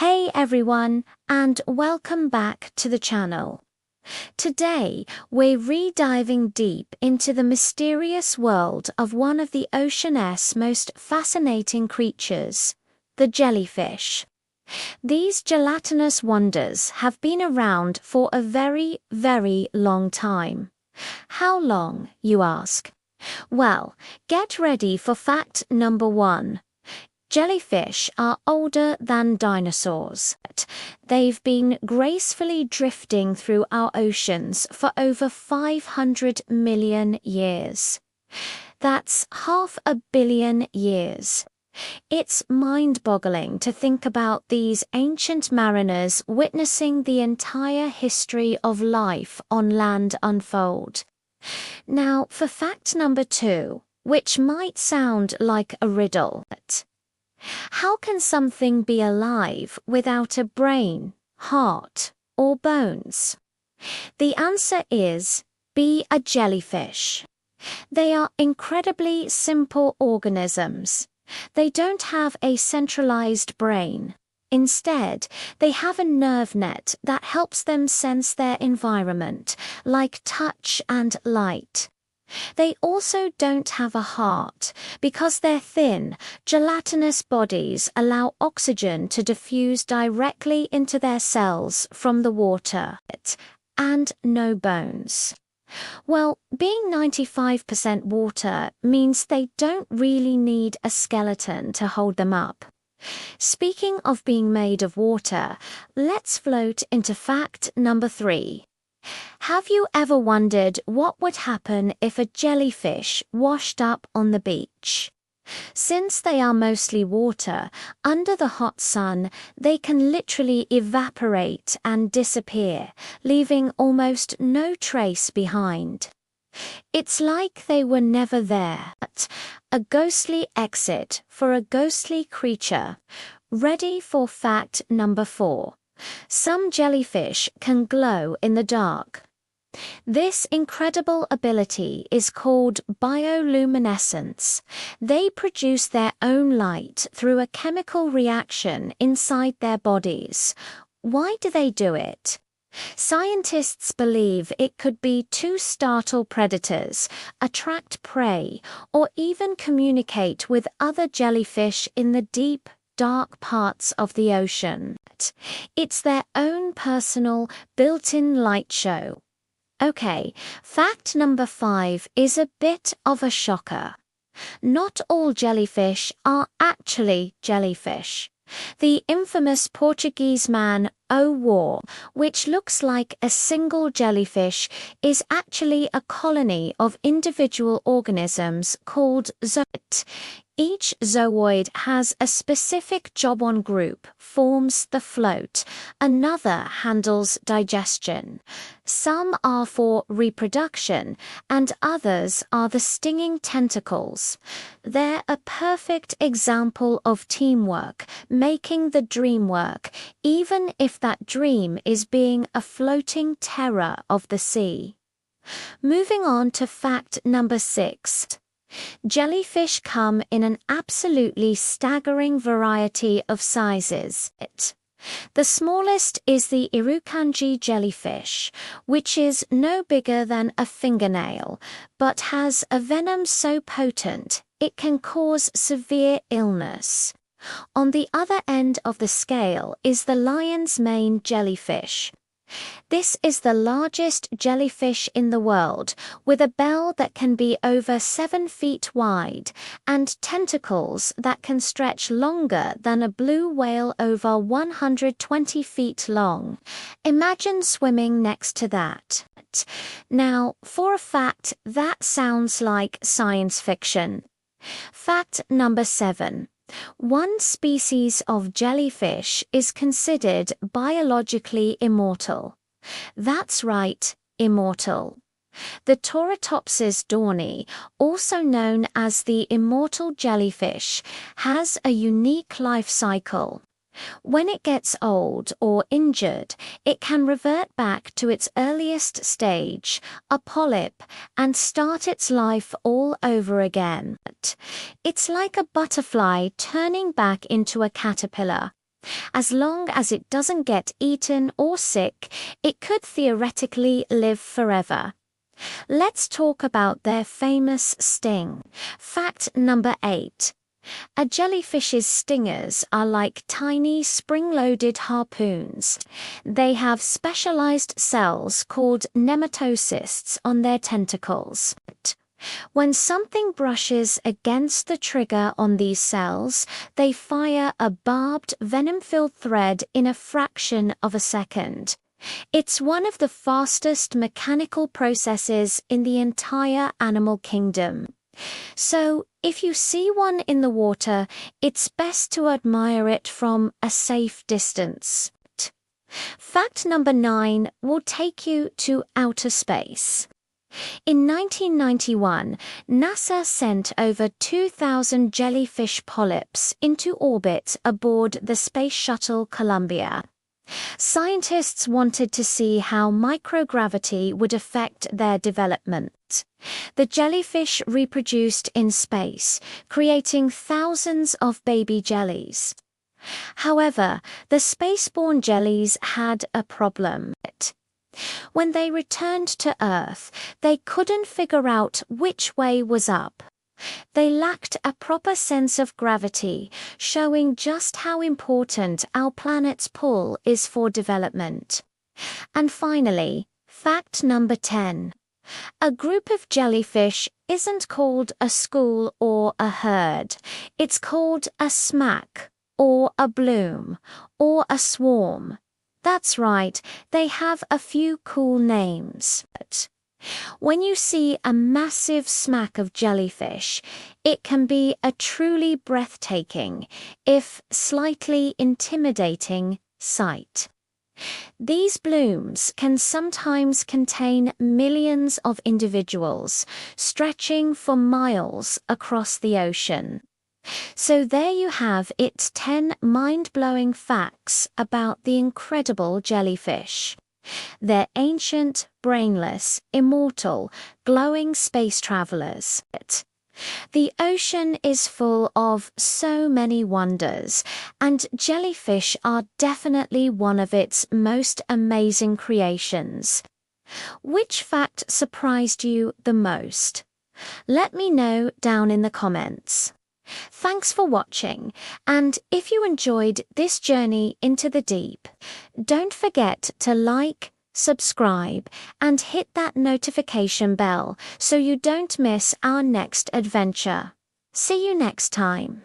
Hey everyone, and welcome back to the channel. Today, we're re-diving deep into the mysterious world of one of the ocean's most fascinating creatures, the jellyfish. These gelatinous wonders have been around for a very, very long time. How long, you ask? Well, get ready for fact number 1. Jellyfish are older than dinosaurs. They've been gracefully drifting through our oceans for over 500 million years. That's 500 million years. It's mind-boggling to think about these ancient mariners witnessing the entire history of life on land unfold. Now, for fact number 2, which might sound like a riddle. How can something be alive without a brain, heart, or bones? The answer is be a jellyfish. They are incredibly simple organisms. They don't have a centralized brain. Instead, they have a nerve net that helps them sense their environment, like touch and light. They also don't have a heart because their thin, gelatinous bodies allow oxygen to diffuse directly into their cells from the water, and no bones. Well, being 95% water means they don't really need a skeleton to hold them up. Speaking of being made of water, let's float into fact number 3. Have you ever wondered what would happen if a jellyfish washed up on the beach? Since they are mostly water, under the hot sun, they can literally evaporate and disappear, leaving almost no trace behind. It's like they were never there, a ghostly exit for a ghostly creature. Ready for fact number 4. Some jellyfish can glow in the dark. This incredible ability is called bioluminescence. They produce their own light through a chemical reaction inside their bodies. Why do they do it? Scientists believe it could be to startle predators, attract prey, or even communicate with other jellyfish in the deep, dark parts of the ocean. It's their own personal, built-in light show. Okay, fact number 5 is a bit of a shocker. Not all jellyfish are actually jellyfish. The infamous Portuguese man O, which looks like a single jellyfish, is actually a colony of individual organisms called zooids. Each zooid has a specific job. One group forms the float, another handles digestion. Some are for reproduction, and others are the stinging tentacles. They're a perfect example of teamwork, making the dream work, even if that dream is being a floating terror of the sea. Moving on to fact number 6. Jellyfish come in an absolutely staggering variety of sizes. The smallest is the irukandji jellyfish, which is no bigger than a fingernail, but has a venom so potent it can cause severe illness. On the other end of the scale is the lion's mane jellyfish. This is the largest jellyfish in the world, with a bell that can be over 7 feet wide and tentacles that can stretch longer than a blue whale, over 120 feet long. Imagine swimming next to that. Now, for a fact, that sounds like science fiction. Fact number 7. One species of jellyfish is considered biologically immortal. That's right, immortal. The Torotopsis dohrnii, also known as the immortal jellyfish, has a unique life cycle. When it gets old or injured, it can revert back to its earliest stage, a polyp, and start its life all over again. It's like a butterfly turning back into a caterpillar. As long as it doesn't get eaten or sick, it could theoretically live forever. Let's talk about their famous sting. Fact number 8. A jellyfish's stingers are like tiny spring-loaded harpoons. They have specialized cells called nematocysts on their tentacles. When something brushes against the trigger on these cells, they fire a barbed, venom-filled thread in a fraction of a second. It's one of the fastest mechanical processes in the entire animal kingdom. So, if you see one in the water, it's best to admire it from a safe distance. Fact number 9 will take you to outer space. In 1991, NASA sent over 2,000 jellyfish polyps into orbit aboard the Space Shuttle Columbia. Scientists wanted to see how microgravity would affect their development. The jellyfish reproduced in space, creating thousands of baby jellies. However, the spaceborne jellies had a problem. When they returned to Earth, they couldn't figure out which way was up. They lacked a proper sense of gravity, showing just how important our planet's pull is for development. And finally, fact number 10. A group of jellyfish isn't called a school or a herd. It's called a smack, or a bloom, or a swarm. That's right, they have a few cool names. When you see a massive smack of jellyfish, it can be a truly breathtaking, if slightly intimidating, sight. These blooms can sometimes contain millions of individuals, stretching for miles across the ocean. So there you have its 10 mind-blowing facts about the incredible jellyfish. They're ancient, brainless, immortal, glowing space travelers. The ocean is full of so many wonders, and jellyfish are definitely one of its most amazing creations. Which fact surprised you the most? Let me know down in the comments. Thanks for watching, and if you enjoyed this journey into the deep, don't forget to like, subscribe, and hit that notification bell so you don't miss our next adventure. See you next time.